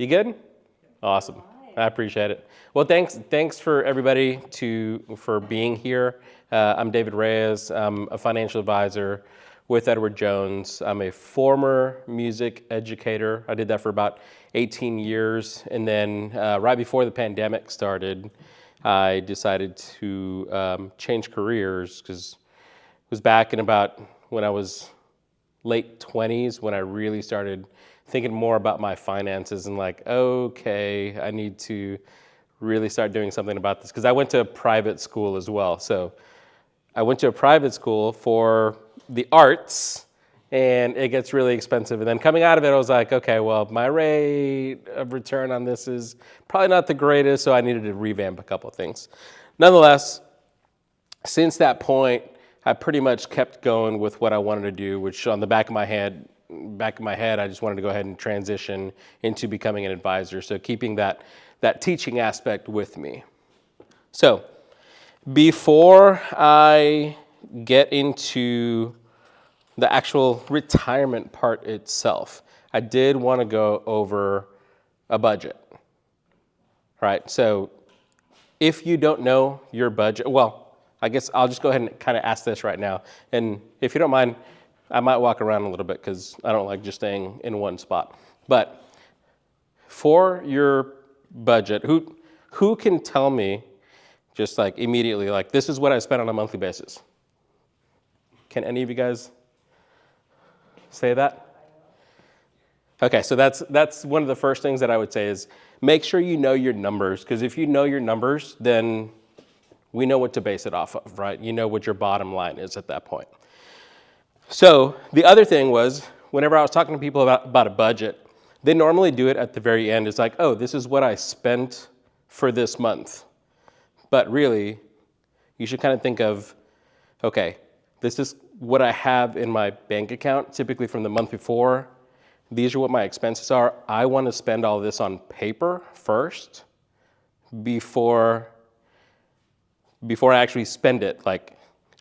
You good? Awesome. I appreciate it. Well, thanks for everybody for being here. I'm David Reyes. I'm a financial advisor with Edward Jones. I'm a former music educator. I did that for about 18 years. And then right before the pandemic started, I decided to change careers because it was back in about when I was late 20s when I really started thinking more about my finances and like, okay, I need to really start doing something about this. Because I went to a private school as well. So I went to a private school for the arts, and it gets really expensive. And then coming out of it, I was like, okay, well, my rate of return on this is probably not the greatest, so I needed to revamp a couple of things. Nonetheless, since that point, I pretty much kept going with what I wanted to do, which on the back of my head, I just wanted to go ahead and transition into becoming an advisor. So keeping that teaching aspect with me. So before I get into the actual retirement part itself, I did want to go over a budget, right? So if you don't know your budget, well, I guess I'll just go ahead and kind of ask this right now. And if you don't mind, I might walk around a little bit because I don't like just staying in one spot. But for your budget, who can tell me just like immediately, like this is what I spend on a monthly basis? Can any of you guys say that? Okay, so that's one of the first things that I would say is make sure you know your numbers, because if you know your numbers, then we know what to base it off of, right? You know what your bottom line is at that point. So the other thing was, whenever I was talking to people about a budget, they normally do it at the very end. It's like, oh, this is what I spent for this month. But really, you should kind of think of, okay, this is what I have in my bank account, typically from the month before. These are what my expenses are. I want to spend all this on paper first before I actually spend it, like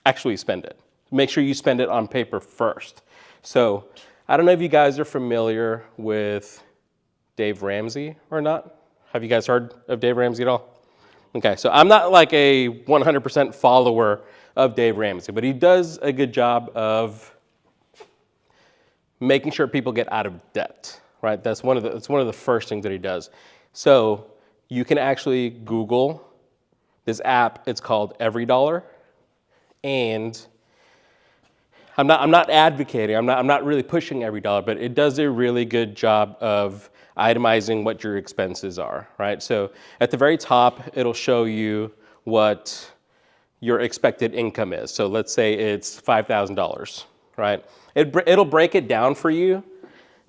actually spend it. Make sure you spend it on paper first. So I don't know if you guys are familiar with Dave Ramsey or not. Have you guys heard of Dave Ramsey at all? Okay, so I'm not like a 100% follower of Dave Ramsey, but he does a good job of making sure people get out of debt, right? It's one of the first things that he does. So you can actually Google this app. It's called EveryDollar, and I'm not advocating. I'm not really pushing EveryDollar, but it does a really good job of itemizing what your expenses are, right? So at the very top, it'll show you what your expected income is. So let's say it's $5,000, right? It'll break it down for you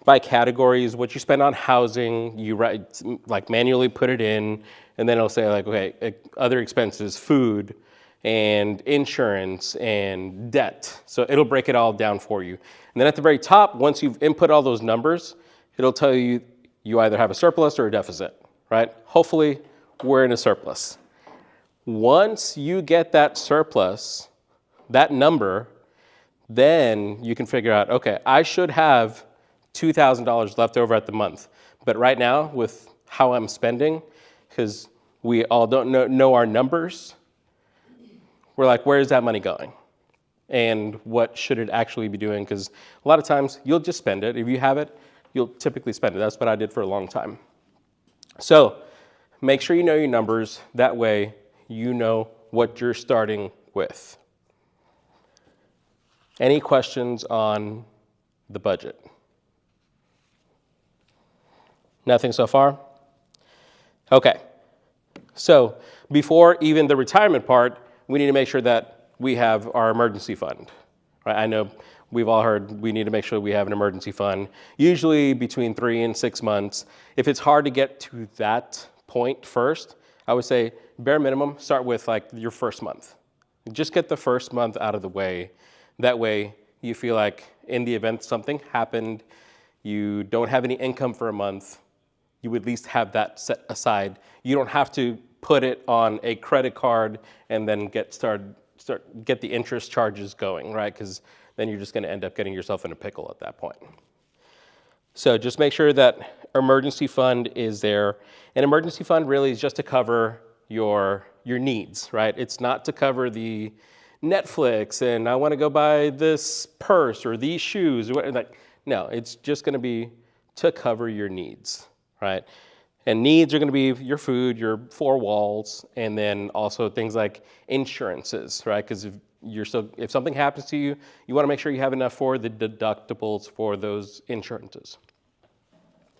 by categories, what you spend on housing, you write, like manually put it in, and then it'll say like, okay, other expenses, food, and insurance, and debt. So it'll break it all down for you. And then at the very top, once you've input all those numbers, it'll tell you you either have a surplus or a deficit, right? Hopefully, we're in a surplus. Once you get that surplus, that number, then you can figure out, okay, I should have $2,000 left over at the month. But right now, with how I'm spending, because we all don't know our numbers, we're like, where is that money going? And what should it actually be doing? Because a lot of times, you'll just spend it. If you have it, you'll typically spend it. That's what I did for a long time. So make sure you know your numbers. That way, you know what you're starting with. Any questions on the budget? Nothing so far? Okay. So before even the retirement part, we need to make sure that we have our emergency fund. Right? I know we've all heard we need to make sure we have an emergency fund, usually between 3 and 6 months. If it's hard to get to that point first, I would say bare minimum, start with like your first month. Just get the first month out of the way. That way you feel like in the event something happened, you don't have any income for a month, you would at least have that set aside. You don't have to put it on a credit card and then get the interest charges going, right? Because then you're just going to end up getting yourself in a pickle at that point. So just make sure that emergency fund is there. An emergency fund really is just to cover your needs, right? It's not to cover the Netflix and I want to go buy this purse or these shoes. Like, no, it's just going to be to cover your needs, right? And needs are going to be your food, your four walls, and then also things like insurances, right? Because if something happens to you, you want to make sure you have enough for the deductibles for those insurances.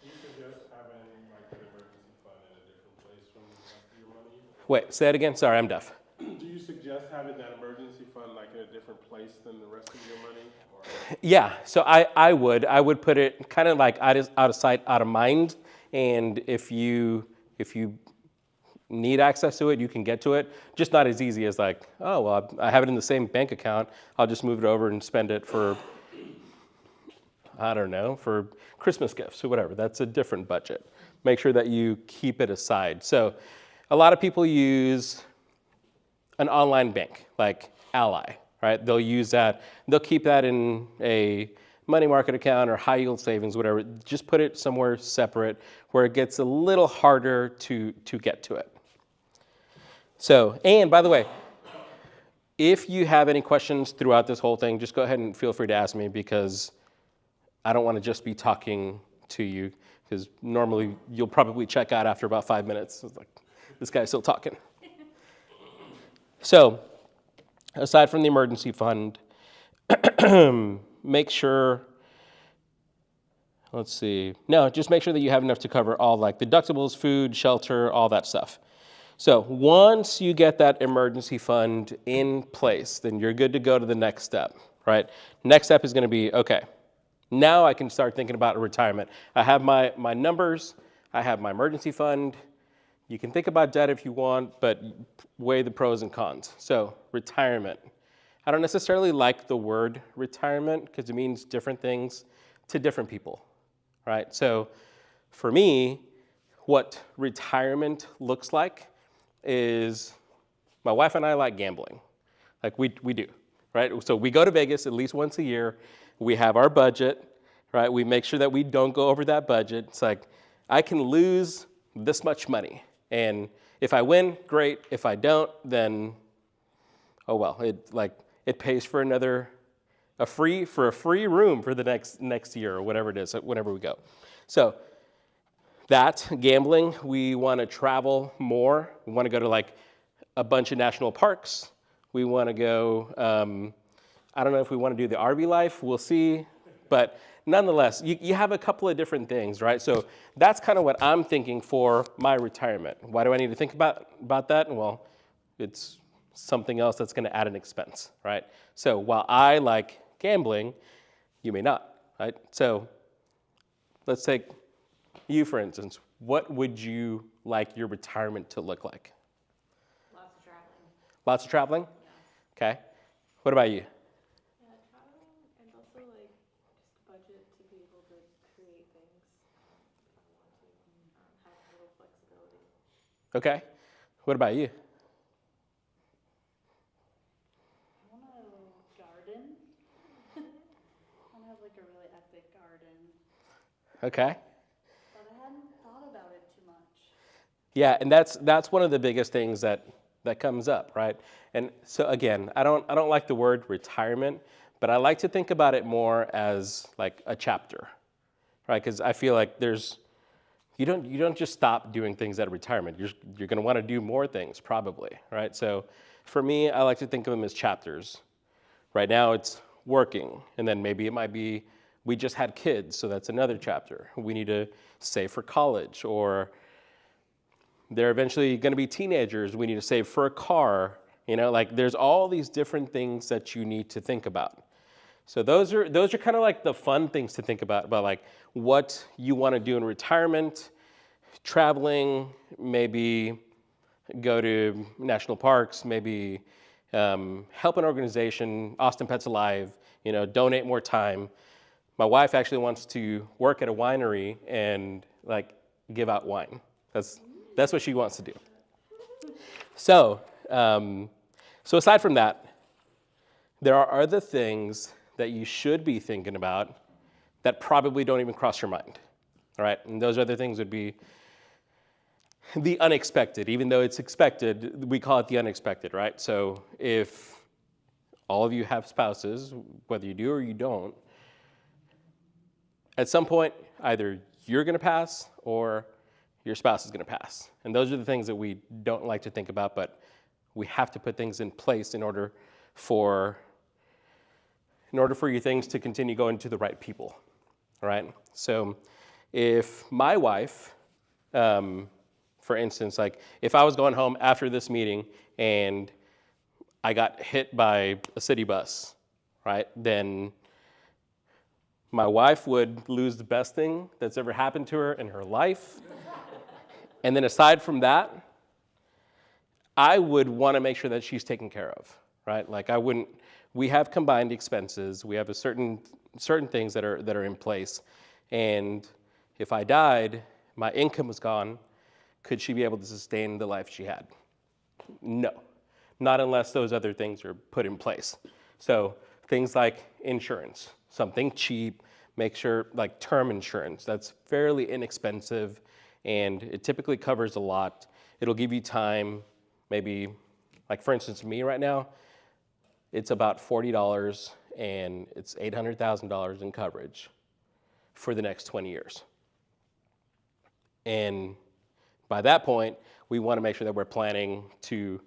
Do you suggest having like an emergency fund in a different place from the rest of your money? Wait, say it again. Sorry, I'm deaf. Do you suggest having that emergency fund like in a different place than the rest of your money? Or? Yeah, so I would put it kind of like out of sight, out of mind. And if you need access to it, you can get to it. Just not as easy as like, oh, well, I have it in the same bank account. I'll just move it over and spend it for, I don't know, for Christmas gifts or whatever. That's a different budget. Make sure that you keep it aside. So a lot of people use an online bank like Ally, right? They'll use that. They'll keep that in a money market account or high yield savings, whatever. Just put it somewhere separate where it gets a little harder to get to it. So, and by the way, if you have any questions throughout this whole thing, just go ahead and feel free to ask me because I don't want to just be talking to you because normally you'll probably check out after about 5 minutes. It's like, this guy's still talking. So, aside from the emergency fund, make sure, just make sure that you have enough to cover all like deductibles, food, shelter, all that stuff. So once you get that emergency fund in place, then you're good to go to the next step, right? Next step is going to be, okay, now I can start thinking about retirement. I have my numbers, I have my emergency fund. You can think about debt if you want, but weigh the pros and cons. So retirement. I don't necessarily like the word retirement because it means different things to different people, right? So for me, what retirement looks like is my wife and I like gambling. Like we do, right? So we go to Vegas at least once a year. We have our budget, right? We make sure that we don't go over that budget. It's like, I can lose this much money. And if I win, great. If I don't, then, oh well, it pays for a free room for the next year or whatever it is, whenever we go. So that gambling, we want to travel more. We want to go to like a bunch of national parks. We want to go, I don't know if we want to do the RV life, we'll see. But nonetheless, you have a couple of different things, right? So that's kind of what I'm thinking for my retirement. Why do I need to think about that? Well, it's something else that's going to add an expense, right? So while I like gambling, you may not, right? So let's take you, for instance. What would you like your retirement to look like? Lots of traveling. Lots of traveling? Yeah. Okay. What about you? Yeah, traveling and also like just budget to be able to create things if I want to have a little flexibility. Okay. What about you? I want a garden. I want to have like a really epic garden. Okay. But I hadn't thought about it too much. Yeah, and that's one of the biggest things that comes up, right? And so again, I don't like the word retirement, but I like to think about it more as like a chapter, right? Because I feel like you don't just stop doing things at retirement. You're going to want to do more things probably, right? So for me, I like to think of them as chapters. Right now it's working, and then maybe it might be we just had kids, so that's another chapter. We need to save for college, or they're eventually going to be teenagers. We need to save for a car. You know, like there's all these different things that you need to think about. So those are kind of like the fun things to think about like what you want to do in retirement, traveling, maybe go to national parks, maybe help an organization, Austin Pets Alive, donate more time. My wife actually wants to work at a winery and like give out wine. That's what she wants to do. So aside from that, there are other things that you should be thinking about that probably don't even cross your mind, all right? And those other things would be the unexpected. Even though it's expected, we call it the unexpected, right? So if all of you have spouses, whether you do or you don't, at some point, either you're going to pass or your spouse is going to pass. And those are the things that we don't like to think about, but we have to put things in place in order for your things to continue going to the right people, all right? So if my wife, for instance, like if I was going home after this meeting and I got hit by a city bus, right, then my wife would lose the best thing that's ever happened to her in her life. And then aside from that, I would want to make sure that she's taken care of, right? Like we have combined expenses. We have certain things that are in place. And if I died, my income was gone, could she be able to sustain the life she had? No, not unless those other things are put in place. So things like insurance, something cheap, make sure like term insurance, that's fairly inexpensive and it typically covers a lot. It'll give you time, maybe like for instance, me right now, it's about $40 and it's $800,000 in coverage for the next 20 years. And by that point, we want to make sure that we're planning to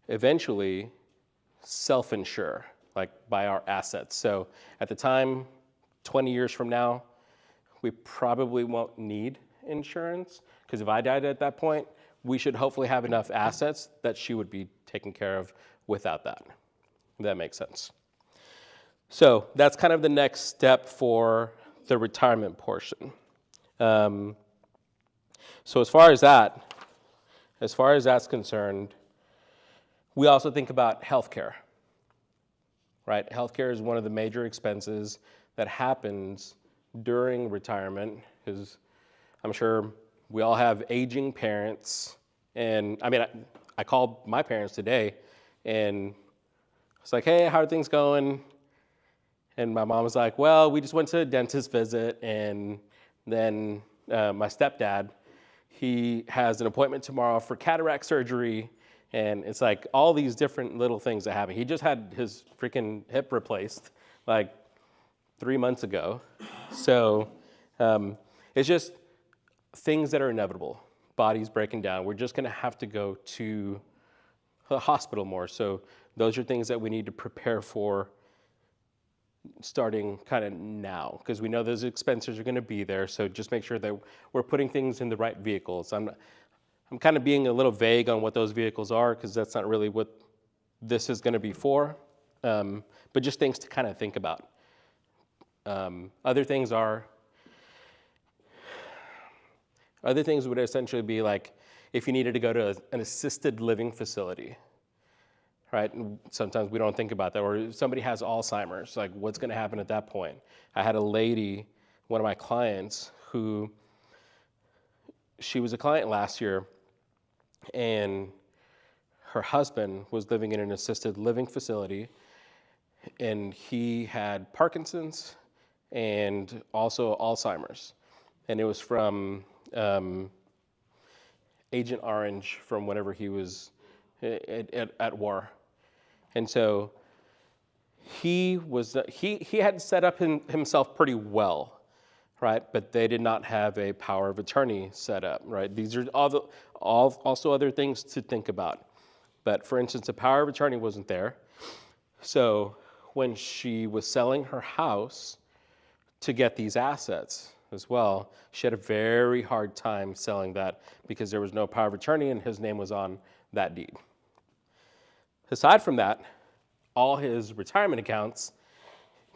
eventually self-insure, like by our assets. So at the time, 20 years from now, we probably won't need insurance because if I died at that point, we should hopefully have enough assets that she would be taken care of without that. If that makes sense. So that's kind of the next step for the retirement portion. So as far as that's concerned, we also think about healthcare, right? Healthcare is one of the major expenses that happens during retirement because I'm sure we all have aging parents. And I mean, I called my parents today and I was like, hey, how are things going? And my mom was like, well, we just went to a dentist visit and then my stepdad, he has an appointment tomorrow for cataract surgery. And it's like all these different little things that happen. He just had his freaking hip replaced like 3 months ago. So it's just things that are inevitable. Body's breaking down. We're just going to have to go to the hospital more. So those are things that we need to prepare for starting kind of now because we know those expenses are going to be there. So just make sure that we're putting things in the right vehicles. I'm kind of being a little vague on what those vehicles are because that's not really what this is going to be for, but just things to kind of think about. Other things would essentially be like if you needed to go to an assisted living facility, right? And sometimes we don't think about that. Or if somebody has Alzheimer's, like what's going to happen at that point? I had a lady, one of my clients, she was a client last year, and her husband was living in an assisted living facility, and he had Parkinson's and also Alzheimer's. And it was from Agent Orange from whenever he was at war. And so he had set up himself pretty well, right? But they did not have a power of attorney set up, right? These are also other things to think about. But for instance, a power of attorney wasn't there. So when she was selling her house to get these assets as well, she had a very hard time selling that because there was no power of attorney and his name was on that deed. Aside from that, all his retirement accounts,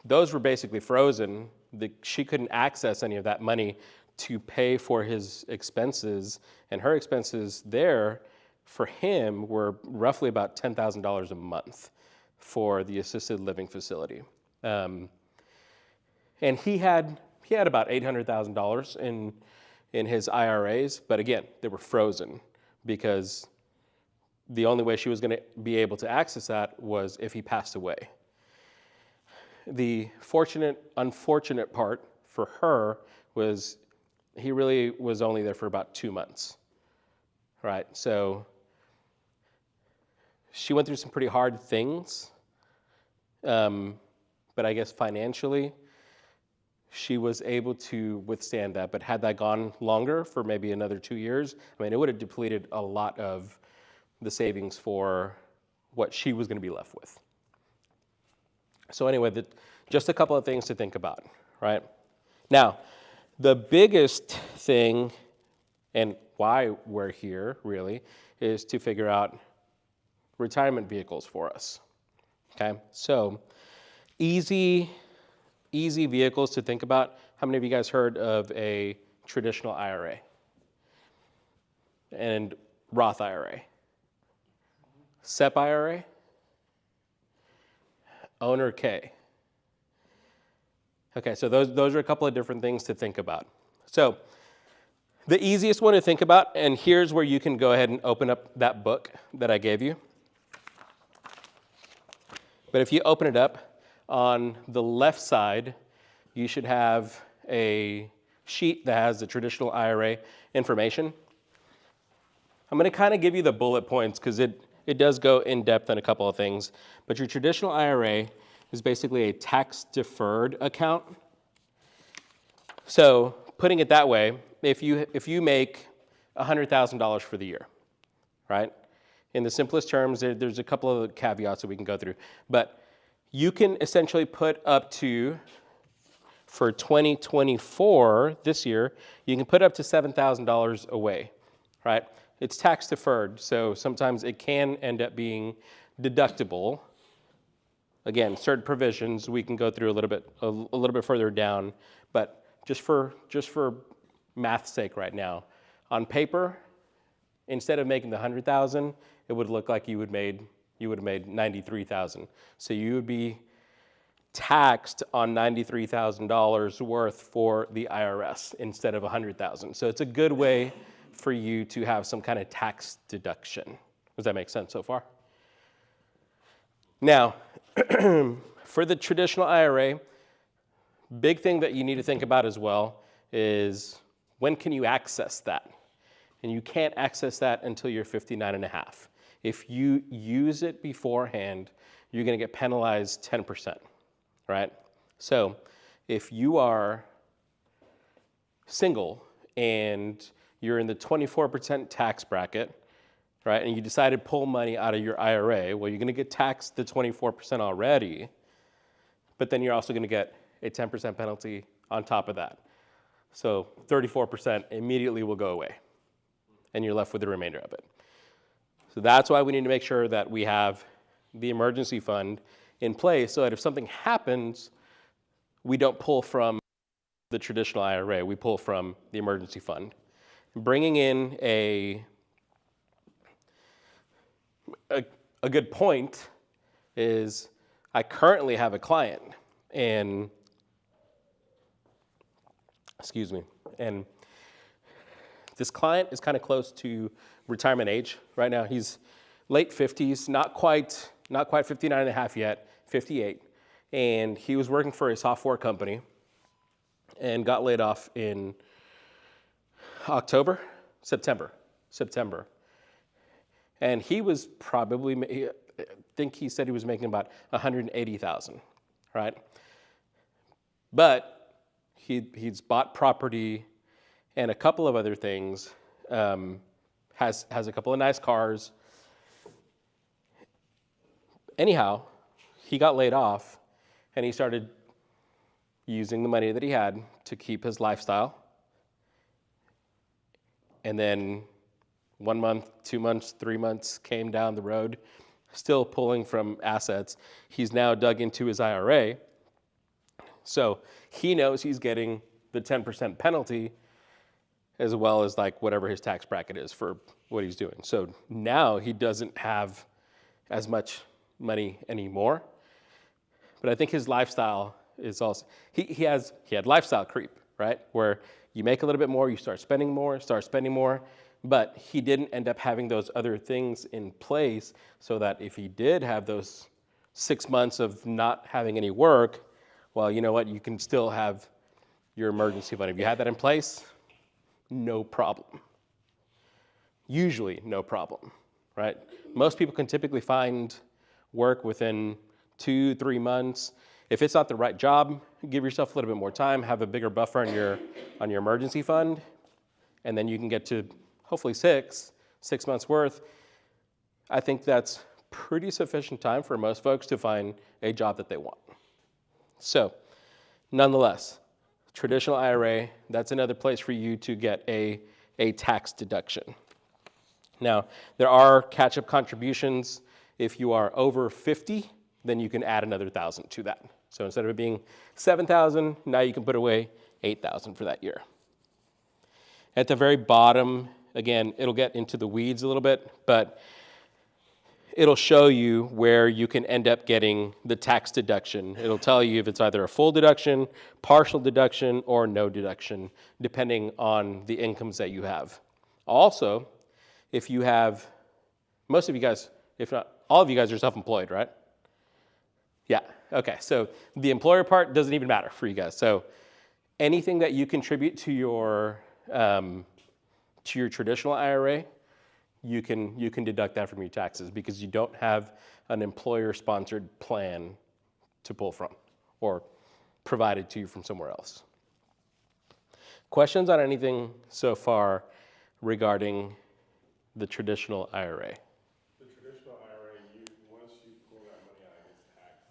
those were basically frozen. She couldn't access any of that money to pay for his expenses, and her expenses there for him were roughly about $10,000 a month for the assisted living facility. And he had about $800,000 in his IRAs, but again, they were frozen because the only way she was going to be able to access that was if he passed away. the unfortunate part for her was he really was only there for about 2 months, right? So she went through some pretty hard things, but I guess financially, she was able to withstand that. But had that gone longer for maybe another 2 years, I mean, it would have depleted a lot of the savings for what she was going to be left with. So anyway, just a couple of things to think about, right? Now, the biggest thing, and why we're here really, is to figure out retirement vehicles for us, okay? So easy vehicles to think about. How many of you guys heard of a traditional IRA and Roth IRA? SEP IRA? Owner K. Okay, so those are a couple of different things to think about. So the easiest one to think about, and here's where you can go ahead and open up that book that I gave you. But if you open it up, on the left side, you should have a sheet that has the traditional IRA information. I'm going to kind of give you the bullet points because it does go in depth on a couple of things. But your traditional IRA is basically a tax-deferred account. So putting it that way, if you make $100,000 for the year, right? In the simplest terms, there's a couple of caveats that we can go through. But you can essentially put up to, for 2024, this year, you can put up to $7,000 away, right? It's tax deferred, so sometimes it can end up being deductible. Again, certain provisions we can go through a little bit further down, but just for math's sake right now, on paper, instead of making the $100,000, it would look like you would have made $93,000. So you would be taxed on $93,000 worth for the IRS instead of $100,000. So it's a good way for you to have some kind of tax deduction. Does that make sense so far? Now, for the traditional IRA, big thing that you need to think about as well is when can you access that? And you can't access that until you're 59 and a half. If you use it beforehand, you're going to get penalized 10%, right? So if you are single and you're in the 24% tax bracket, right, and you decide to pull money out of your IRA, well, you're going to get taxed the 24% already, but then you're also going to get a 10% penalty on top of that. So 34% immediately will go away, and you're left with the remainder of it. So that's why we need to make sure that we have the emergency fund in place so that if something happens, we don't pull from the traditional IRA, we pull from the emergency fund. Bringing in a good point is I currently have a client, and and this client is kind of close to retirement age right now. He's late 50s, not quite 59 and a half yet, 58. And he was working for a software company and got laid off in September. And he was probably, I think he said he was making about $180,000, right? But he's bought property and a couple of other things, has a couple of nice cars. Anyhow, he got laid off and he started using the money that he had to keep his lifestyle. And then 1 month, 2 months, 3 months came down the road, still pulling from assets. He's now dug into his IRA. So he knows he's getting the 10% penalty as well as like whatever his tax bracket is for what he's doing. So now he doesn't have as much money anymore. But I think his lifestyle is also, he had lifestyle creep, right? Where you make a little bit more, you start spending more, but he didn't end up having those other things in place so that if he did have those 6 months of not having any work, well, you know what, you can still have your emergency fund. If you have that in place, no problem. Usually no problem, right? Most people can typically find work within 2-3 months. If it's not the right job, give yourself a little bit more time, have a bigger buffer on your emergency fund, and then you can get to hopefully 6 months worth. I think that's pretty sufficient time for most folks to find a job that they want. So, nonetheless, traditional IRA, that's another place for you to get a tax deduction. Now, there are catch-up contributions. If you are over 50, then you can add another $1,000 to that. So instead of it being $7,000, now you can put away $8,000 for that year. At the very bottom, again, it'll get into the weeds a little bit, but it'll show you where you can end up getting the tax deduction. It'll tell you if it's either a full deduction, partial deduction, or no deduction, depending on the incomes that you have. Also, if you have, most of you guys, if not all of you guys are self-employed, right? Yeah, okay, so the employer part doesn't even matter for you guys. So anything that you contribute to your traditional IRA, you can deduct that from your taxes because you don't have an employer-sponsored plan to pull from or provided to you from somewhere else. Questions on anything so far regarding the traditional IRA? The traditional IRA, once you pull that money out, it's taxed.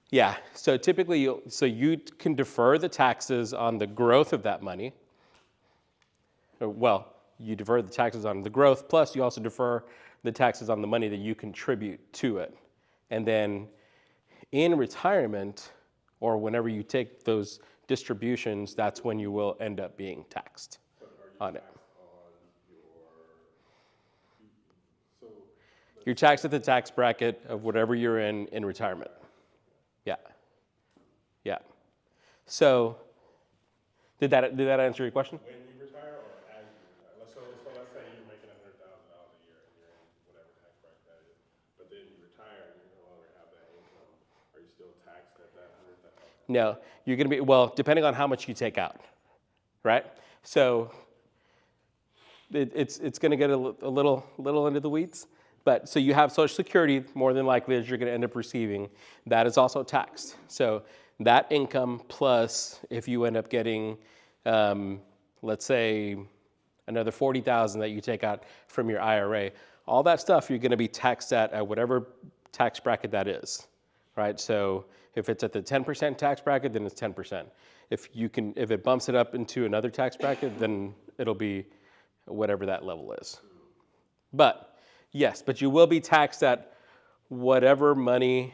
Yeah, so typically you can defer the taxes on the growth of that money. Well, you defer the taxes on the growth, plus you also defer the taxes on the money that you contribute to it. And then in retirement, or whenever you take those distributions, that's when you will end up being taxed on it. You're taxed at the tax bracket of whatever you're in retirement. Yeah. Yeah. So, did that answer your question? When you retire or as you retire? So let's say you're making $100,000 a year and you're in whatever tax bracket that is, but then you retire and you no longer have that income. Are you still taxed at that $100,000? No, you're going to be, well, depending on how much you take out, right? So, it's going to get a little into the weeds. But so you have Social Security, more than likely, as you're going to end up receiving. That is also taxed. So that income plus if you end up getting, let's say, another $40,000 that you take out from your IRA, all that stuff you're going to be taxed at whatever tax bracket that is, right? So if it's at the 10% tax bracket, then it's 10%. If it bumps it up into another tax bracket, then it'll be whatever that level is. But yes, but you will be taxed at whatever money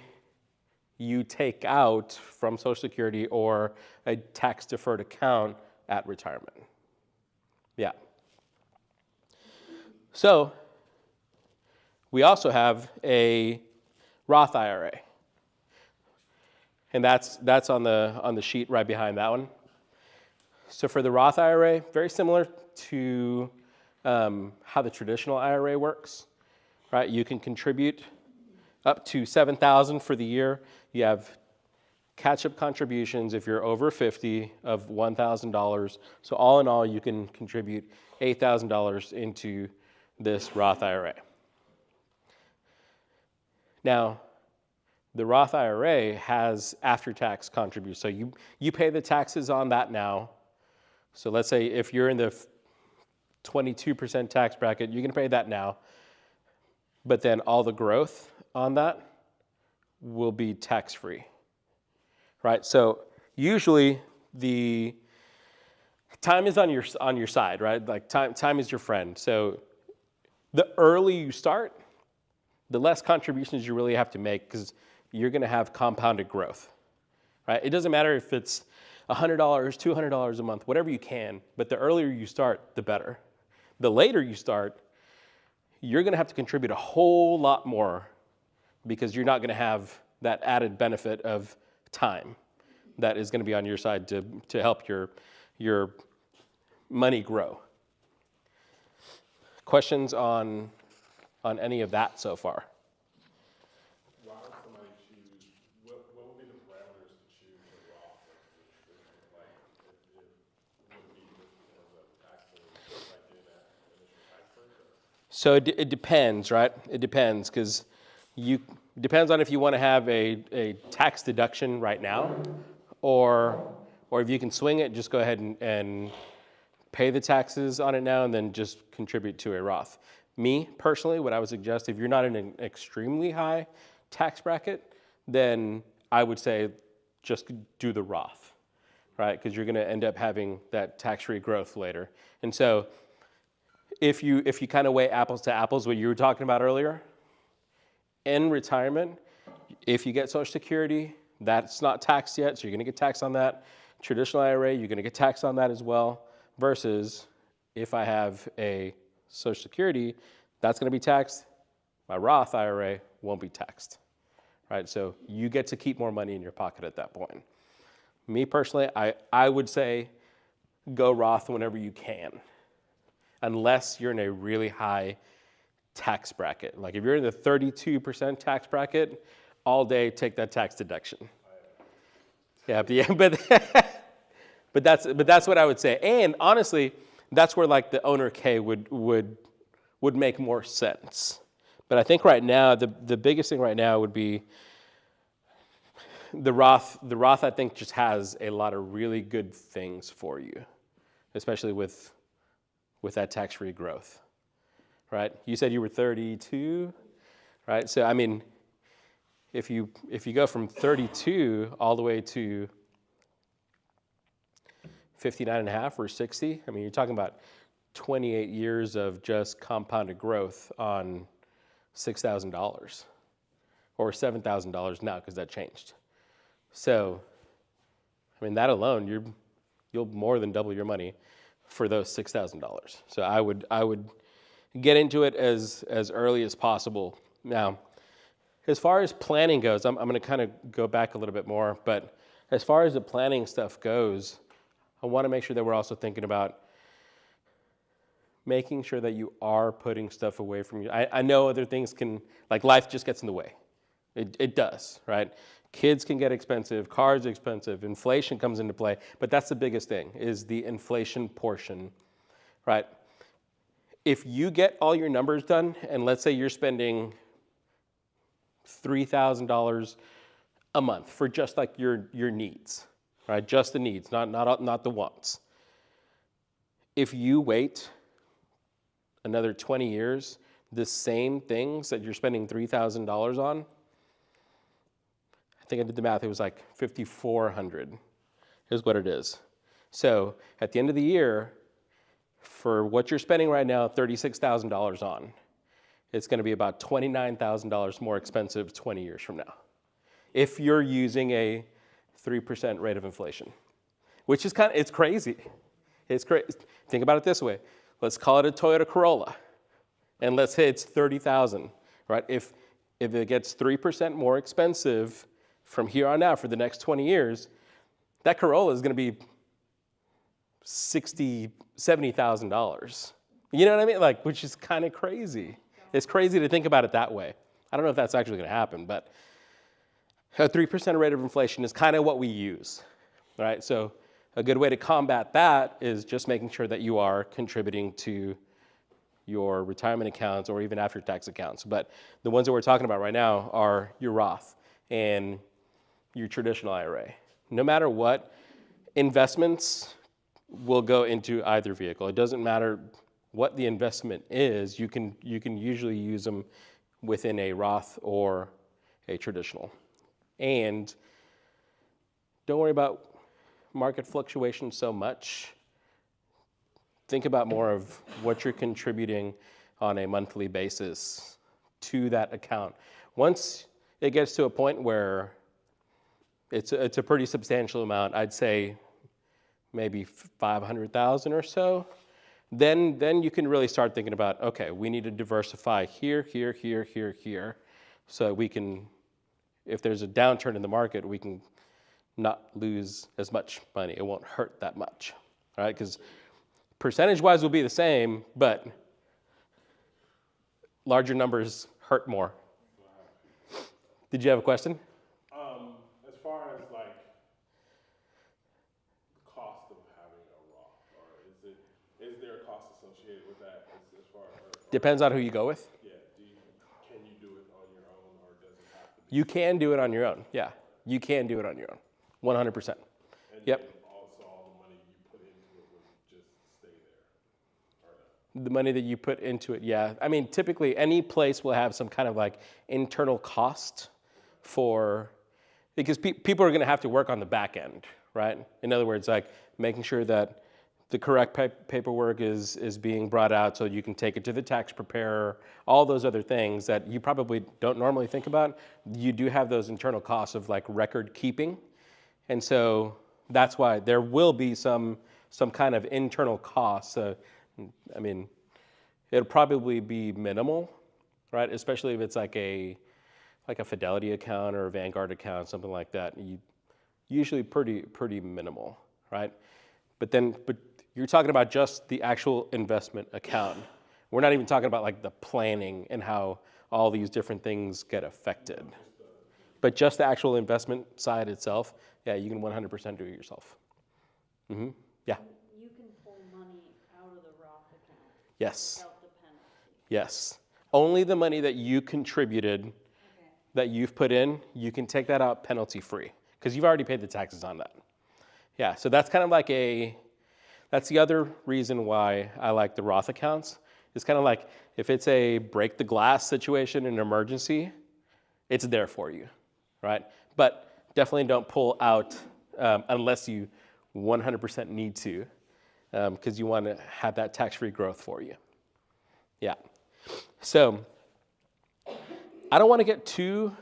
you take out from Social Security or a tax-deferred account at retirement. Yeah. So we also have a Roth IRA, and that's on the sheet right behind that one. So for the Roth IRA, very similar to how the traditional IRA works. Right, you can contribute up to $7,000 for the year. You have catch-up contributions if you're over 50 of $1,000. So all in all, you can contribute $8,000 into this Roth IRA. Now, the Roth IRA has after-tax contributions. So you pay the taxes on that now. So let's say if you're in the 22% tax bracket, you can pay that now. But then all the growth on that will be tax-free, right? So usually the time is on your side, right? Like time is your friend. So the earlier you start, the less contributions you really have to make because you're going to have compounded growth, right? It doesn't matter if it's $100, $200 a month, whatever you can, but the earlier you start, the better. The later you start, you're going to have to contribute a whole lot more because you're not going to have that added benefit of time that is going to be on your side to help your money grow. Questions on any of that so far? Why would somebody choose, what would be the parameters to choose So it depends, right? It depends because depends on if you want to have a tax deduction right now, or if you can swing it, just go ahead and pay the taxes on it now and then just contribute to a Roth. Me personally, what I would suggest, if you're not in an extremely high tax bracket, then I would say just do the Roth, right? Because you're going to end up having that tax-free growth later. And so if you kind of weigh apples to apples, what you were talking about earlier, in retirement, if you get Social Security, that's not taxed yet, so you're going to get taxed on that. Traditional IRA, you're going to get taxed on that as well, versus if I have a Social Security, that's going to be taxed. My Roth IRA won't be taxed, right? So you get to keep more money in your pocket at that point. Me personally, I would say go Roth whenever you can, unless you're in a really high tax bracket. Like if you're in the 32% tax bracket, all day take that tax deduction. Yeah, but that's what I would say. And honestly, that's where like the owner K would make more sense. But I think right now the biggest thing right now would be the Roth. The Roth I think just has a lot of really good things for you, especially with that tax-free growth. Right? You said you were 32, right? So I mean, if you go from 32 all the way to 59 and a half or 60, I mean, you're talking about 28 years of just compounded growth on $6,000 or $7,000 now because that changed. So, I mean, that alone, you'll more than double your money for those $6,000. So I would get into it as early as possible. Now, as far as planning goes, I'm going to kind of go back a little bit more, but as far as the planning stuff goes, I want to make sure that we're also thinking about making sure that you are putting stuff away from you. I know other things can, like life just gets in the way. It does, right? Kids can get expensive, cars are expensive, inflation comes into play, but that's the biggest thing, is the inflation portion, right? If you get all your numbers done, and let's say you're spending $3,000 a month for just like your needs, right? Just the needs, not the wants. If you wait another 20 years, the same things that you're spending $3,000 on, I think I did the math, it was like $5,400 is what it is. So at the end of the year, for what you're spending right now, $36,000 on, it's going to be about $29,000 more expensive 20 years from now, if you're using a 3% rate of inflation, which is it's crazy. It's crazy. Think about it this way. Let's call it a Toyota Corolla, and let's say it's $30,000, right? If it gets 3% more expensive from here on out for the next 20 years, that Corolla is going to be $60,000, $70,000. You know what I mean? Like, which is kind of crazy. It's crazy to think about it that way. I don't know if that's actually going to happen, but a 3% rate of inflation is kind of what we use, right? So a good way to combat that is just making sure that you are contributing to your retirement accounts or even after-tax accounts. But the ones that we're talking about right now are your Roth and your traditional IRA. No matter what, investments will go into either vehicle. It doesn't matter what the investment is, you can usually use them within a Roth or a traditional. And don't worry about market fluctuation so much. Think about more of what you're contributing on a monthly basis to that account. Once it gets to a point where it's a pretty substantial amount, I'd say maybe 500,000 or so, then you can really start thinking about, okay, we need to diversify here, so we can, if there's a downturn in the market, we can not lose as much money. It won't hurt that much, all right? Because percentage-wise will be the same, but larger numbers hurt more. Did you have a question? As far as like the cost of having a Roth, or is there a cost associated with that as far as Depends on who you go with. Yeah, can you do it on your own, or does it have to be? You can do it on your own. Yeah, you can do it on your own. 100%. And Yep. then also all the money you put into it would just stay there, or no? The money that you put into it, yeah. I mean, typically any place will have some kind of like internal cost for, because people are going to have to work on the back end, right? In other words, like making sure that the correct paperwork is being brought out so you can take it to the tax preparer, all those other things that you probably don't normally think about. You do have those internal costs of like record keeping. And so that's why there will be some kind of internal costs. I mean, it'll probably be minimal, right? Especially if it's like a Fidelity account or a Vanguard account, something like that. Usually pretty minimal, right? But you're talking about just the actual investment account. We're not even talking about like the planning and how all these different things get affected. But just the actual investment side itself, yeah, you can 100% do it yourself. Mm-hmm. Yeah. You can pull money out of the Roth account Yes. without the penalty. Yes. Only the money that you contributed, Okay. that you've put in, you can take that out penalty free because you've already paid the taxes on that. Yeah. So that's kind of like that's the other reason why I like the Roth accounts. It's kind of like if it's a break the glass situation, an emergency, it's there for you, right? But definitely don't pull out unless you 100% need to, because you want to have that tax-free growth for you. Yeah. So I don't want to get too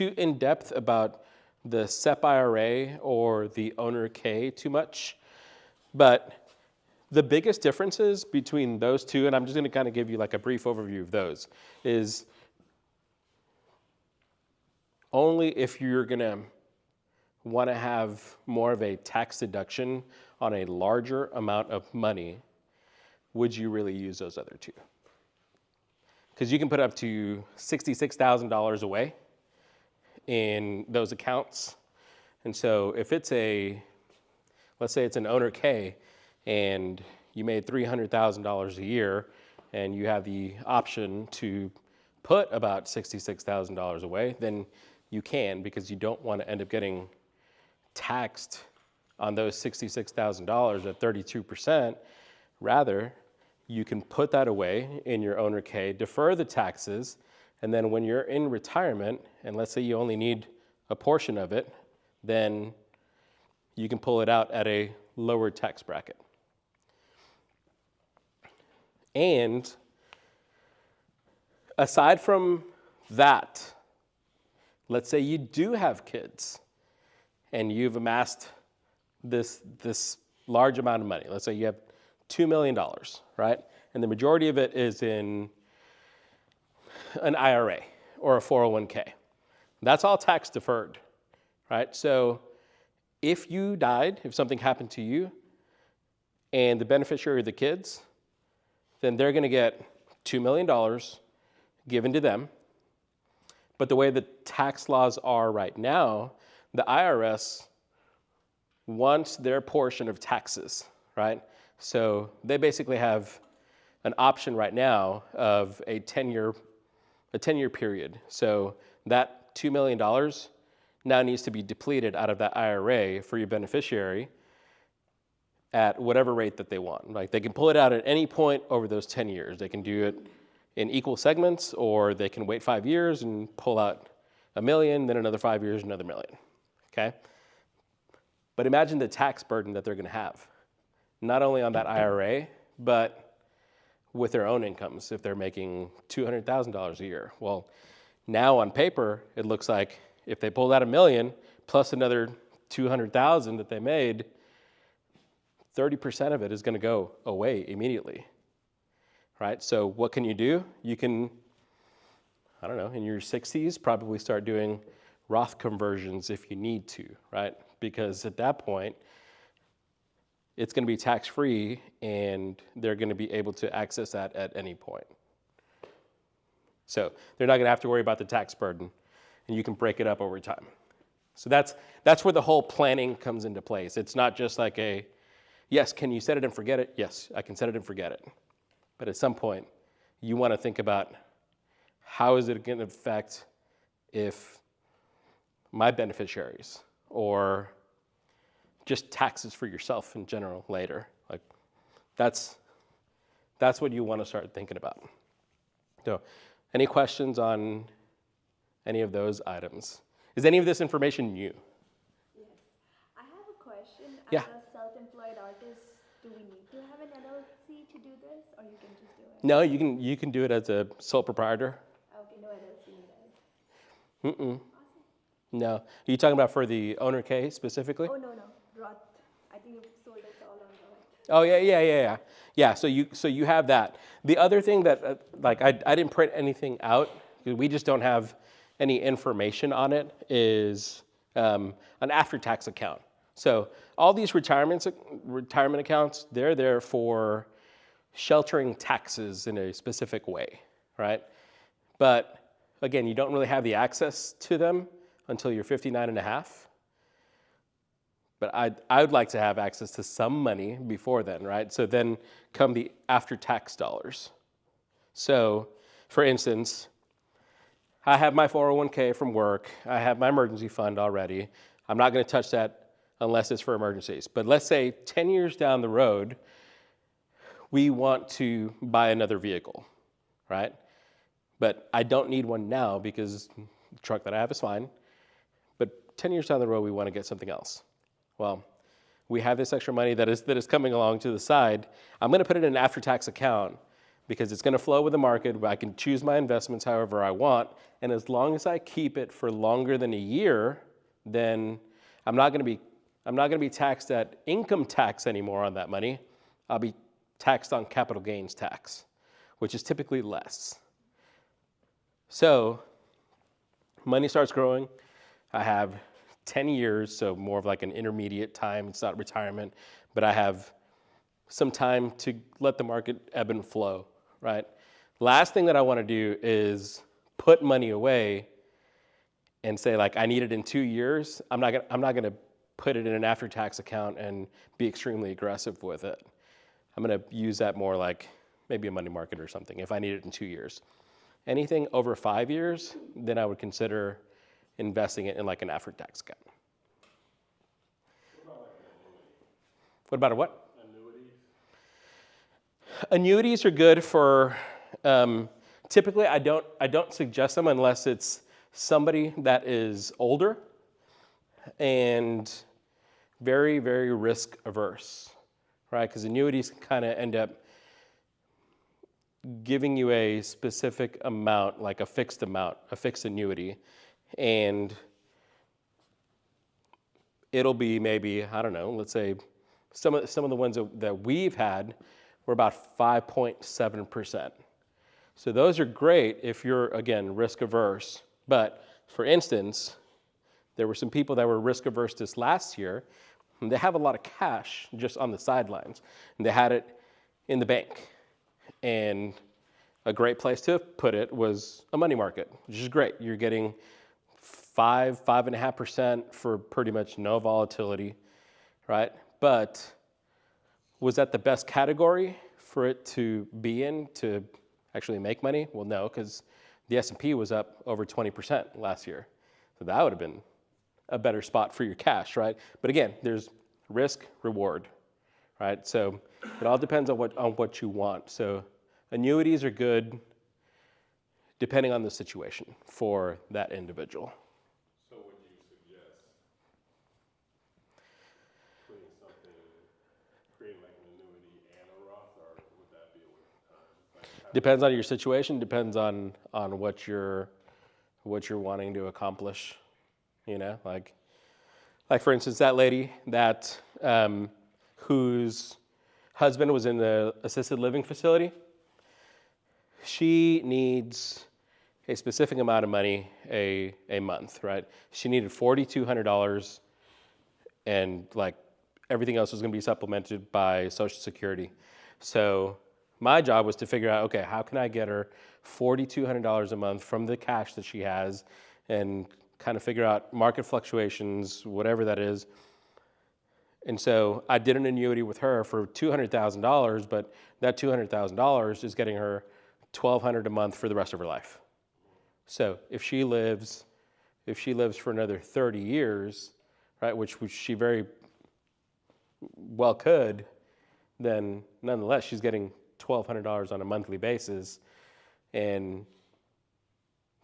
in depth about the SEP IRA or the owner K too much, but the biggest differences between those two, and I'm just going to kind of give you like a brief overview of those, is only if you're going to want to have more of a tax deduction on a larger amount of money would you really use those other two. Because you can put up to $66,000 away in those accounts. And so if it's let's say it's an owner K and you made $300,000 a year and you have the option to put about $66,000 away, then you can, because you don't want to end up getting taxed on those $66,000 at 32%. Rather, you can put that away in your owner K, defer the taxes, and then when you're in retirement, and let's say you only need a portion of it, then you can pull it out at a lower tax bracket. And aside from that, let's say you do have kids and you've amassed this large amount of money. Let's say you have $2 million, right? And the majority of it is in an IRA or a 401k. That's all tax deferred, right? So if you died, if something happened to you and the beneficiary are the kids, then they're going to get $2 million given to them. But the way the tax laws are right now, the IRS wants their portion of taxes, right? So they basically have an option right now of a 10-year period. So that $2 million now needs to be depleted out of that IRA for your beneficiary at whatever rate that they want. Like they can pull it out at any point over those 10 years. They can do it in equal segments, or they can wait 5 years and pull out $1 million, then another 5 years, another $1 million, okay? But imagine the tax burden that they're gonna have, not only on that IRA, but with their own incomes if they're making $200,000 a year. Well, now on paper, it looks like if they pulled out $1 million plus another $200,000 that they made, 30% of it is gonna go away immediately, right? So what can you do? You can, I don't know, in your 60s, probably start doing Roth conversions if you need to, right? Because at that point, it's going to be tax-free and they're going to be able to access that at any point. So they're not going to have to worry about the tax burden, and you can break it up over time. So that's where the whole planning comes into place. It's not just like yes, can you set it and forget it? Yes, I can set it and forget it. But at some point, you want to think about how is it going to affect if my beneficiaries or just taxes for yourself in general later. Like that's what you want to start thinking about. So, any questions on any of those items? Is any of this information new? Yes. I have a question. Yeah. As a self-employed artist, do we need to have an LLC to do this, or you can just do it? No, you can do it as a sole proprietor. Okay, no LLC needed. Mm-mm. Awesome. No. Are you talking about for the owner K specifically? Oh, no. Roth. I think you sold us all on Roth. Oh yeah. Yeah. So you have that. The other thing that like I didn't print anything out because we just don't have any information on it is an after-tax account. So all these retirement accounts, they're there for sheltering taxes in a specific way, right? But again, you don't really have the access to them until you're 59 and a half. But I would like to have access to some money before then, right? So then come the after-tax dollars. So, for instance, I have my 401k from work. I have my emergency fund already. I'm not going to touch that unless it's for emergencies. But let's say 10 years down the road, we want to buy another vehicle, right? But I don't need one now because the truck that I have is fine. But 10 years down the road, we want to get something else. Well, we have this extra money that is coming along to the side. I'm going to put it in an after-tax account because it's going to flow with the market. I can choose my investments however I want. And as long as I keep it for longer than a year, then I'm not going to be taxed at income tax anymore on that money. I'll be taxed on capital gains tax, which is typically less. So money starts growing. I have 10 years, so more of like an intermediate time. It's not retirement, but I have some time to let the market ebb and flow, right? Last thing that I want to do is put money away and say like I need it in 2 years. I'm not gonna put it in an after-tax account and be extremely aggressive with it. I'm gonna use that more like maybe a money market or something if I need it in 2 years. Anything over 5 years, then I would consider investing it in like an after-tax account. What about a what? Annuities? Annuities are good for, typically I don't suggest them unless it's somebody that is older and very, very risk averse, right? Because annuities kind of end up giving you a specific amount, like a fixed annuity, and it'll be maybe, I don't know, let's say some of the ones that we've had were about 5.7%. So those are great if you're, again, risk averse. But for instance, there were some people that were risk averse this last year, and they have a lot of cash just on the sidelines. And they had it in the bank. And a great place to put it was a money market, which is great. You're getting 5.5% for pretty much no volatility, right? But was that the best category for it to be in to actually make money? Well, no, because the S&P was up over 20% last year. So that would have been a better spot for your cash, right? But again, there's risk, reward, right? So it all depends on what you want. So annuities are good depending on the situation for that individual. So would you suggest putting something, creating like an annuity and a Roth, or would that be a waste of time? Like, Depends on your situation, depends on what you're wanting to accomplish, you know, like for instance, that lady that whose husband was in the assisted living facility, she needs a specific amount of money a month, right? She needed $4,200, and like everything else was going to be supplemented by Social Security. So my job was to figure out, okay, how can I get her $4,200 a month from the cash that she has, and kind of figure out market fluctuations, whatever that is, And so I did an annuity with her for $200,000, but that $200,000 is getting her $1,200 a month for the rest of her life. So if she lives for another 30 years, right, which she very well could, then nonetheless she's getting $1,200 on a monthly basis, and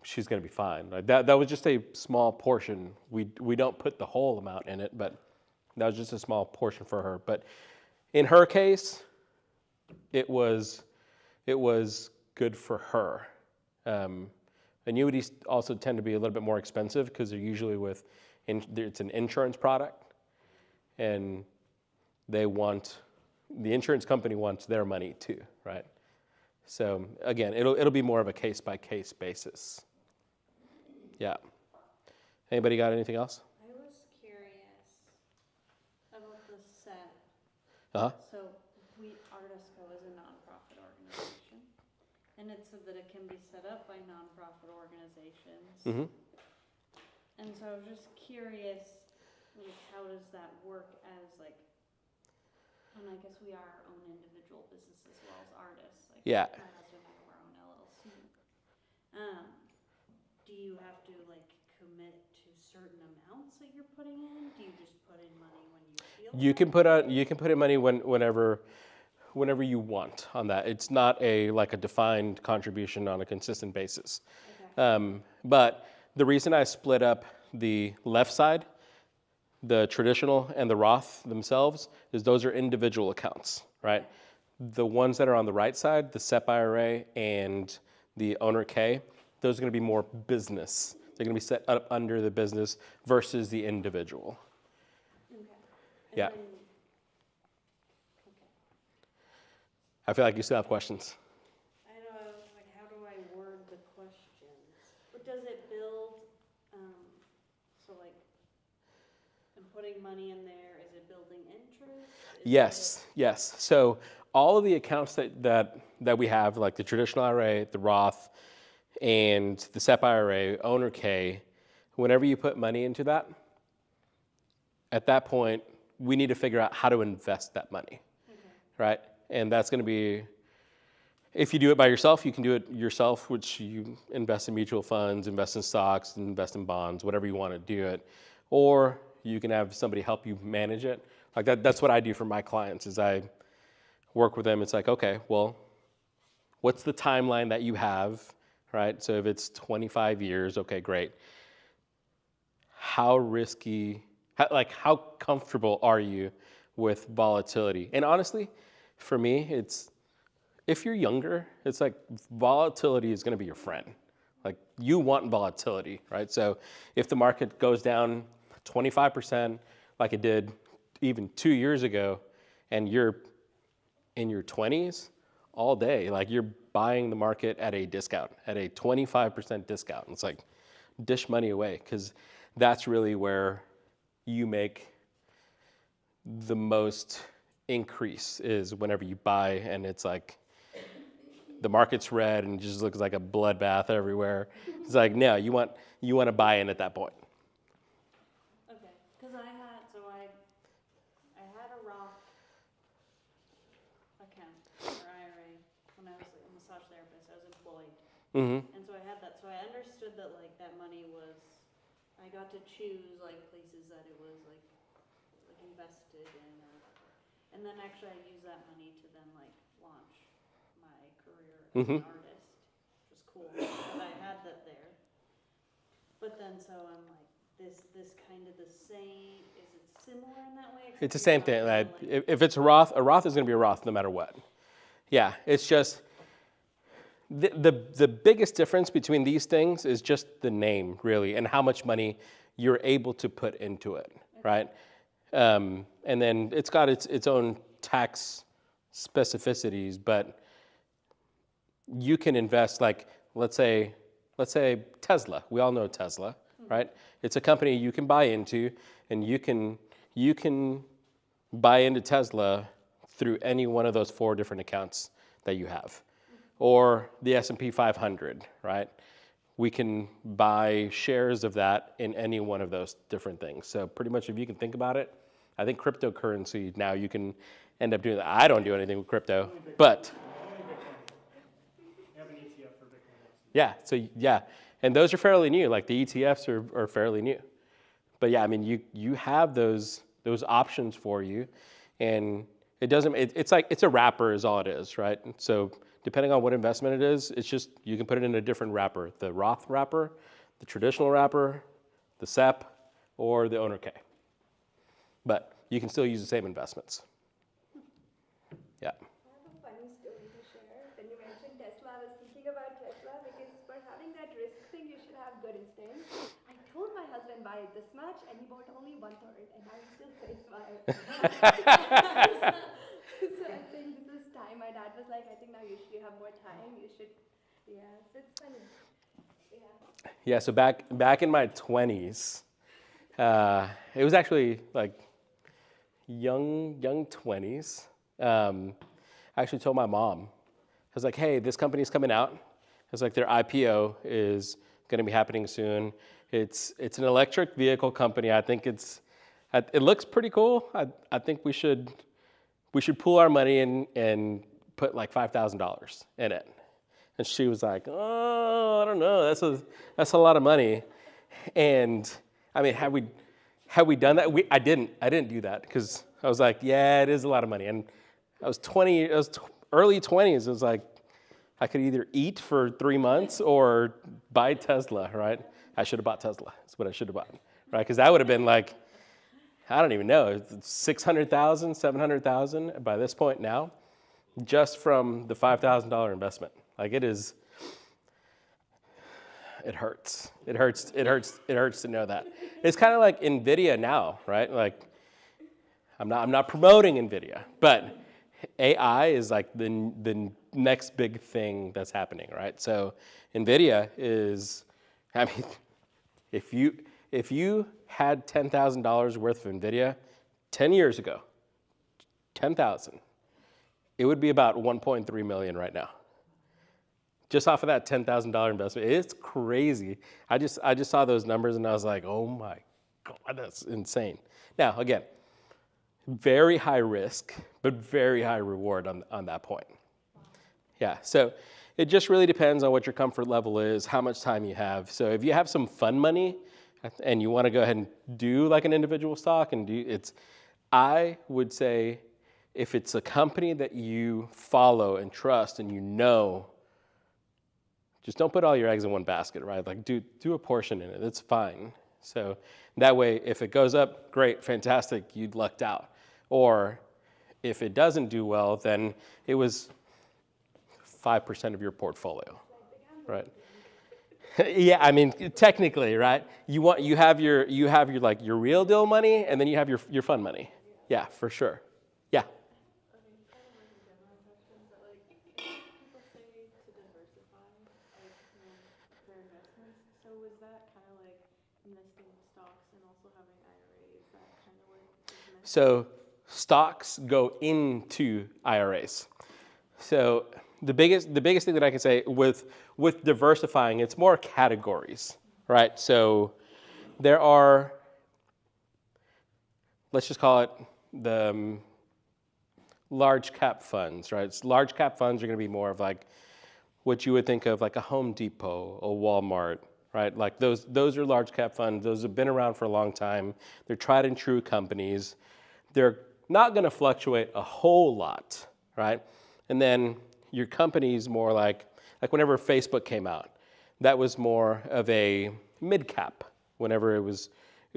she's going to be fine. Like that was just a small portion. We don't put the whole amount in it, but that was just a small portion for her. But in her case, it was good for her. Annuities also tend to be a little bit more expensive because they're usually it's an insurance product, and the insurance company wants their money too, right? So again, it'll be more of a case by case basis. Yeah. Anybody got anything else? I was curious about the set. Uh-huh. So Artisco is a nonprofit organization, and it said that it can be set up by nonprofit organizations. Mm-hmm. And so I was just curious, like, how does that work as, like, and I guess we are our own individual business as well as artists. Like, Yeah. my husband and I have our own LLC. Do you have to, like, commit to certain amounts that you're putting in? Do you just put in money when you feel You like can put in money whenever you want on that. It's not a defined contribution on a consistent basis. Okay. But the reason I split up the left side, the traditional and the Roth themselves, is those are individual accounts, right? The ones that are on the right side, the SEP IRA and the owner K, those are going to be more business. They're going to be set up under the business versus the individual. Okay. Yeah. Okay. I feel like you still have questions. I know, I was like, how do I word the questions? But does it build, so like, I'm putting money in there, is it building interest? Yes. So all of the accounts that we have, like the traditional IRA, the Roth, and the SEP IRA, owner K, whenever you put money into that, at that point, we need to figure out how to invest that money, right? And that's going to be, if you do it by yourself, you can do it yourself, which you invest in mutual funds, invest in stocks, invest in bonds, whatever you want to do it. Or you can have somebody help you manage it. Like that's what I do for my clients is I work with them. It's like, okay, well, what's the timeline that you have, right? So if it's 25 years, okay, great. How risky, how comfortable are you with volatility? And honestly, for me, if you're younger, it's like volatility is going to be your friend. Like you want volatility, right? So if the market goes down 25% like it did even 2 years ago, and you're in your 20s all day, like you're buying the market at a discount, at a 25% discount. It's like dish money away, because that's really where you make the most increase, is whenever you buy and it's like the market's red and it just looks like a bloodbath everywhere. It's like, no, you want to buy in at that point. Okay, because I had a Roth account or IRA when I was a massage therapist. I was employed, and so I had that. So I understood that like that money was, I got to choose like places that it was like invested in or whatever. And then actually I used that money to then like launch my career as an artist, which was cool. But I had that there. But then so I'm like, this kind of the same, is it similar in that way? It's the same thing. Like, if it's a Roth is going to be a Roth no matter what. Yeah, it's just the biggest difference between these things is just the name, really, and how much money you're able to put into it, right? And then it's got its own tax specificities, but you can invest, like, let's say Tesla. We all know Tesla, right? It's a company you can buy into, and you can buy into Tesla through any one of those 4 different accounts that you have. Or the S&P 500, right? We can buy shares of that in any one of those different things. So pretty much if you can think about it, I think cryptocurrency now you can end up doing that. I don't do anything with crypto, but We have an ETF for Bitcoin. yeah. So yeah, and those are fairly new. Like the ETFs are fairly new. But yeah, I mean, you have those options for you, and it doesn't. It's like it's a wrapper is all it is, right? So depending on what investment it is, it's just you can put it in a different wrapper: the Roth wrapper, the traditional wrapper, the SEP, or the owner K. But you can still use the same investments. Yeah. I have a funny story to share. When you mentioned Tesla, I was thinking about Tesla because for having that risk thing, you should have good instincts. I told my husband buy this much, and he bought only 1/3, and now he still says buy. So I think this is time. My dad was like, I think now you have more time. You should, yeah. So it's funny. Yeah. Yeah. So back in my 20s, it was actually like young 20s. I actually told my mom, I was like, hey, this company's coming out. I was like, their IPO is going to be happening soon. It's an electric vehicle company. I think it looks pretty cool. I think we should pool our money and put like $5,000 in it. And she was like, oh, I don't know. That's a lot of money. And I mean, had we done that? I didn't do that because I was like, yeah, it is a lot of money. And I was 20. I was early 20s. It was like I could either eat for 3 months or buy Tesla. Right? I should have bought Tesla. That's what I should have bought. Right? Because that would have been like, I don't even know, 600,000, 700,000 by this point now, just from the $5,000 investment. Like it is. It hurts. It hurts to know that. It's kind of like NVIDIA now, right? Like, I'm not promoting NVIDIA, but AI is like the next big thing that's happening, right? So NVIDIA is, I mean, if you had $10,000 worth of NVIDIA 10 years ago, 10,000, it would be about 1.3 million right now. Just off of that $10,000 investment. It's crazy. I just saw those numbers and I was like, oh my God, that's insane. Now, again, very high risk, but very high reward on that point. Yeah, so it just really depends on what your comfort level is, how much time you have. So if you have some fun money and you want to go ahead and do like an individual stock I would say if it's a company that you follow and trust and you know, just don't put all your eggs in one basket, right? Like do a portion in it. It's fine. So that way, if it goes up, great, fantastic, you'd lucked out. Or if it doesn't do well, then it was 5% of your portfolio, right? Yeah, I mean, technically, right? You have your like your real deal money, and then you have your fun money. Yeah, for sure. Yeah. Okay, kind of like a general question, but like people say to diversify their investments. So was that kind of like investing in stocks and also having IRAs? Is that kind of what is meant? So stocks go into IRAs. So the biggest thing that I can say with diversifying, it's more categories, right? So there are, let's just call it the large cap funds, right? So large cap funds are going to be more of like what you would think of like a Home Depot, a Walmart, right? Like those are large cap funds. Those have been around for a long time. They're tried and true companies. They're not going to fluctuate a whole lot, right? And then your company's more like whenever Facebook came out, that was more of a mid cap. Whenever it was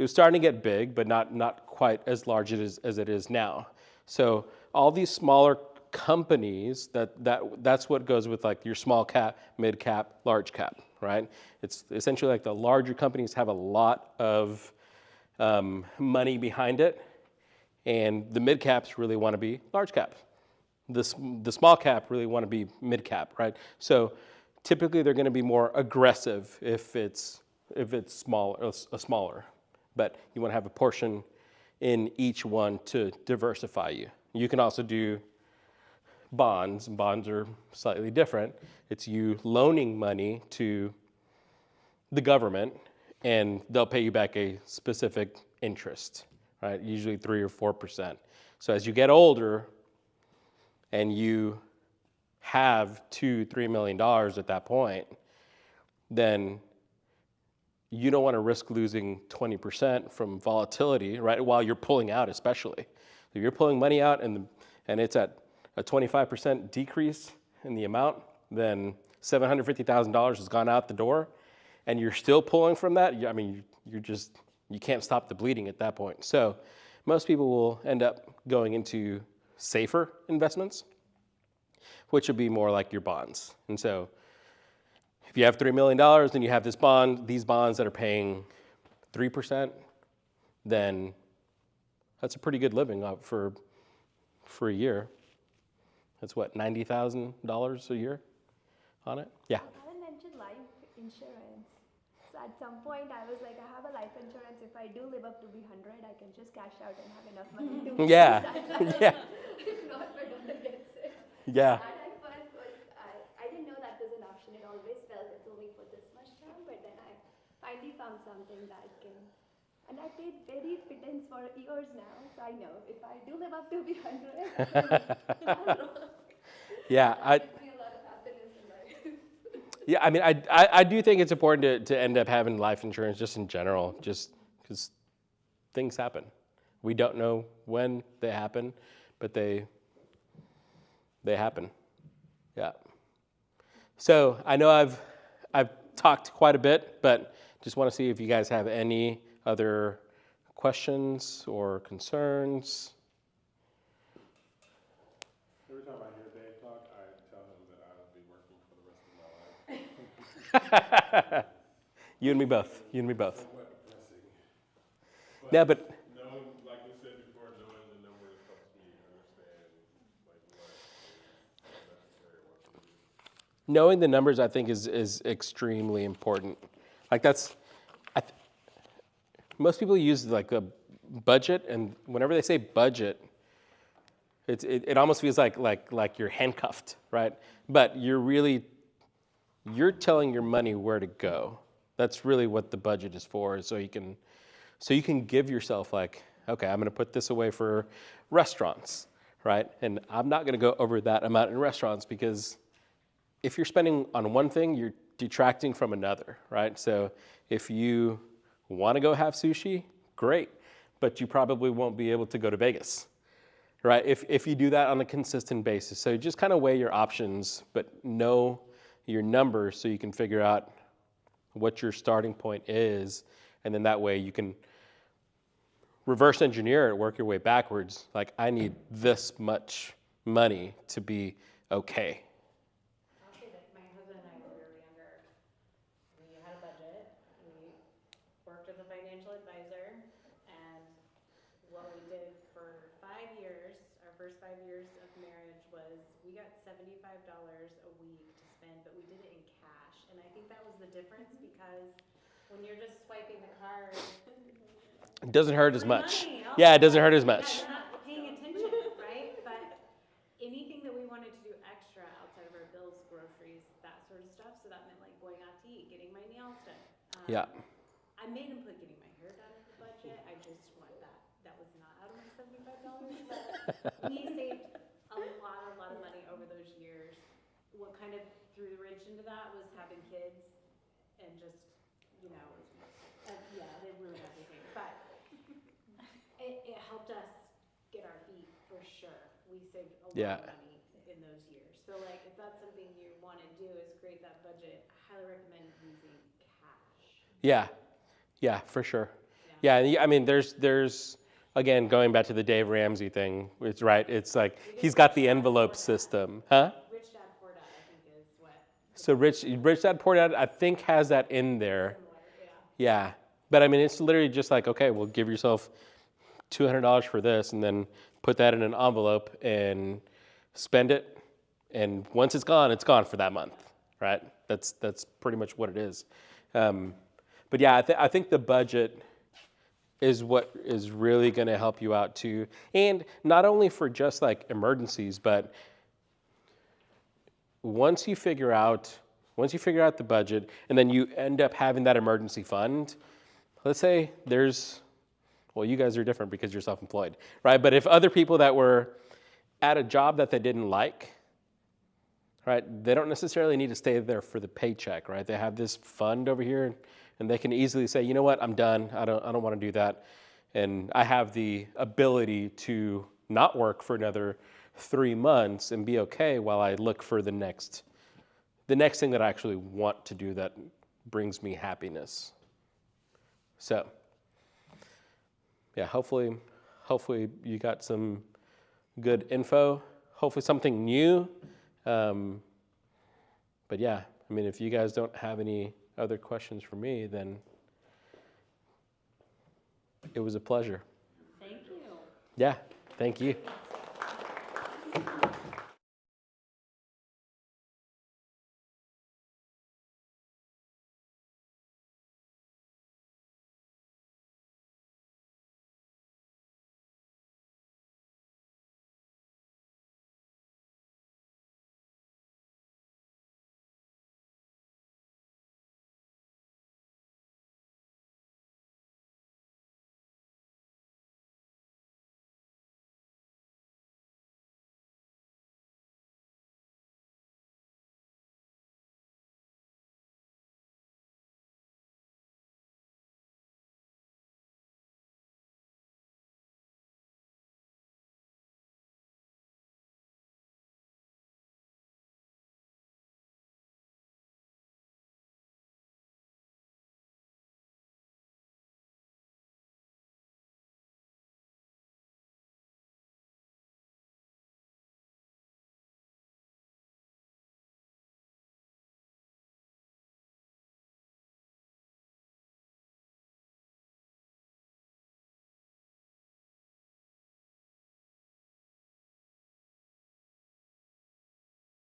starting to get big, but not quite as large as it is now. So all these smaller companies, that's what goes with like your small cap, mid cap, large cap, right? It's essentially like the larger companies have a lot of money behind it, and the mid caps really want to be large cap. The small cap really want to be mid cap, right? So typically they're going to be more aggressive if it's smaller, but you want to have a portion in each one to diversify you. You can also do bonds. Bonds are slightly different. It's you loaning money to the government, and they'll pay you back a specific interest, right? Usually 3 or 4%. So as you get older and you have $2-3 million at that point, then you don't want to risk losing 20% from volatility, right? While you're pulling out, especially. If you're pulling money out and it's at a 25% decrease in the amount, then $750,000 has gone out the door, and you're still pulling from that. I mean, you can't stop the bleeding at that point. So most people will end up going into safer investments, which would be more like your bonds. And so if you have $3 million and you have these bonds that are paying 3%, then that's a pretty good living for a year. That's what, $90,000 a year on it? Yeah. I haven't mentioned life insurance. So at some point I was like, I have a life insurance. If I do live up to be 100, I can just cash out and have enough money to Yeah. Yeah. If not, my daughter gets sick. Yeah. And I first was, I didn't know that was an option. It always felt it's only for this much time, but then I finally found something that can. And I paid very pittance for years now, so I know if I do live up to be 100, Yeah. gives me a lot of happiness in life. Yeah, I mean, I do think it's important to end up having life insurance just in general, just because things happen. We don't know when they happen, but they happen. Yeah. So I know I've talked quite a bit, but just want to see if you guys have any other questions or concerns. Every time I hear Dave talk, I tell him that I will be working for the rest of my life. You and me both. You and me both. Somewhat depressing. Yeah, but Knowing, like we said before, knowing the numbers helps me understand like what is necessary, what to do. knowing the numbers, I think, is extremely important. Like most people use like a budget, and whenever they say budget, it almost feels like you're handcuffed, right? But you're telling your money where to go. That's really what the budget is for, so you can give yourself like, okay, I'm going to put this away for restaurants, right? And I'm not going to go over that amount in restaurants, because if you're spending on one thing, you're detracting from another, right? So if you want to go have sushi, great, but you probably won't be able to go to Vegas, right? If you do that on a consistent basis. So just kind of weigh your options, but know your numbers so you can figure out what your starting point is, and then that way you can reverse engineer it, work your way backwards. Like, I need this much money to be okay. I'll say that my husband and I, when we were younger, we had a budget. We worked with a financial advisor, and what we did for 5 years, our first 5 years of marriage, was we got $75 a week to spend, but we did it in cash. And I think that was the difference, because when you're just swiping the card, It doesn't hurt as free much. money, Yeah, it doesn't hurt as yeah, much. we're not paying attention, right? But anything that we wanted to do extra outside of our bills, groceries, that sort of stuff, so that meant like going out to eat, getting my nails done. Yeah. I made him put getting my hair done in the budget. I just want that. That was not out of my $75, but we saved a lot of money over those years. What kind of threw the wrench into that was having kids and just, yeah, they ruined everything. But it helped us get our feet for sure. We saved a lot of money in those years. So like, if that's something you want to do, is create that budget, I highly recommend using cash. Yeah, for sure. Yeah, I mean, there's again, going back to the Dave Ramsey thing, it's right. It's like he's got the envelope system, huh? Rich Dad Poor Dad, I think, is what. So Rich Dad Poor Dad, I think, has that in there. Similar, Yeah, but I mean, it's literally just like, okay, well, give yourself $200 for this, and then put that in an envelope and spend it. And once it's gone for that month, right? That's pretty much what it is. But yeah, I think the budget is what is really going to help you out too, and not only for just like emergencies, but once you figure out the budget, and then you end up having that emergency fund. Let's say there's Well, you guys are different because you're self-employed, right? But if other people that were at a job that they didn't like, right, they don't necessarily need to stay there for the paycheck, right? They have this fund over here, and they can easily say, you know what, I'm done. I don't want to do that. And I have the ability to not work for another 3 months and be okay while I look for the next thing that I actually want to do that brings me happiness. So, yeah, hopefully you got some good info, hopefully something new. But yeah, I mean, if you guys don't have any other questions for me, then it was a pleasure. Thank you. Yeah, thank you.